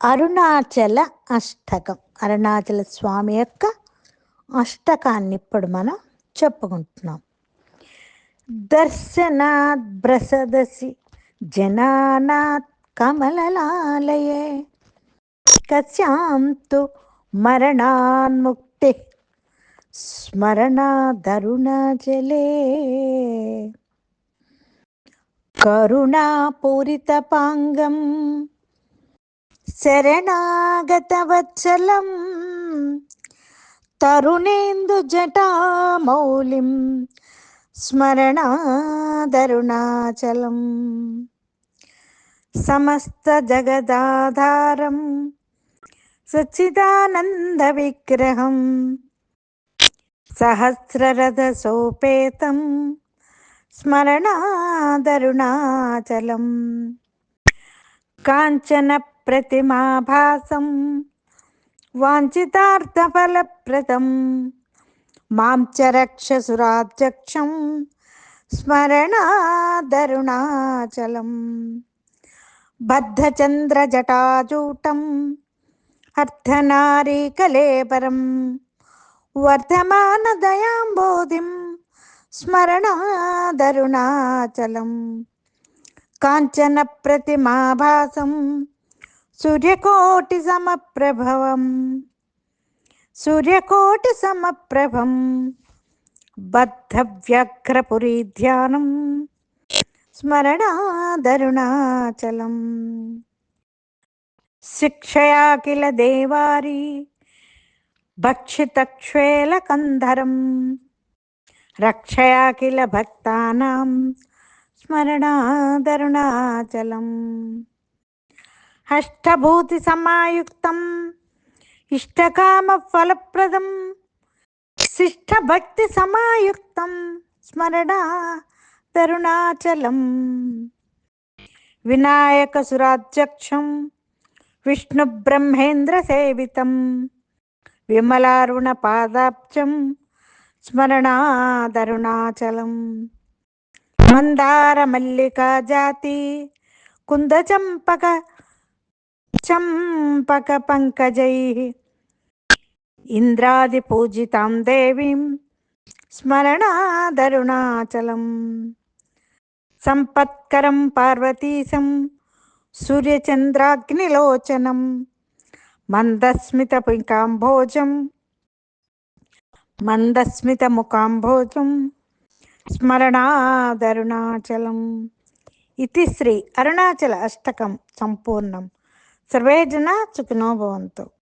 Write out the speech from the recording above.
అరుణాచల అష్టకం, అరుణాచల స్వామి యొక్క అష్టకాన్ని ఇప్పుడు మనం చెప్పుకుంటున్నాం. దర్శనాత్ బ్రసదసి జనానాత్ కమలలాలయే కస్యాం తు మరణాన్ముక్తి స్మరణాదరుణాచలే కరుణాపూరితపాంగం శరణాగతవత్సలం తరుణేందుజటామౌళిం స్మరణాదరుణాచలం సమస్తజగదాధారం సచ్చిదానందవిగ్రహం సహస్రరథసోపేతం స్మరణాదరుణాచలం కాంచన ప్రతిమాభాసం వాంఛితార్థఫలప్రదం మాం చ రక్షసురాధ్యక్షం స్మరణాదరుణాచలం బద్ధచంద్రజటాజూటం అర్ధనారీకలేబరం వర్ధమానదయాంబోధిం స్మరణాదరుణాచలం కాంచన ప్రతిమాభాసం సూర్యకోటి సమప్రభం బద్ధవ్యఘ్రపురీధ్యానం స్మరణాదరుణాచలం శిక్షయా కిల దేవారీ భక్షితక్ష్వేలకంధరం రక్షయా కిల భక్తానాం స్మరణాదరుణాచలం అష్టభూతి సమాయుక్తం ఇష్టకామఫలప్రదం శిష్టభక్తి సమాయుక్తం స్మరణాదరుణాచలం వినాయకసురాధ్యక్షం విష్ణుబ్రహ్మేంద్రసేవితం విమలారుణపాదాబ్జం స్మరణాదరుణాచలం మందారమల్లికాజాతి కుందచంపక పంకజైః ఇంద్రాదిపూజితాం దేవీం స్మరణాదరుణాచలం సంపత్కరం పార్వతీశం సూర్యచంద్రాగ్నిలోచనం మందస్మితముఖాంభోజం స్మరణాదరుణాచలం. ఇతి శ్రీ అరుణాచల అష్టకం సంపూర్ణం. సర్వే జనా సుఖినో భవంతు.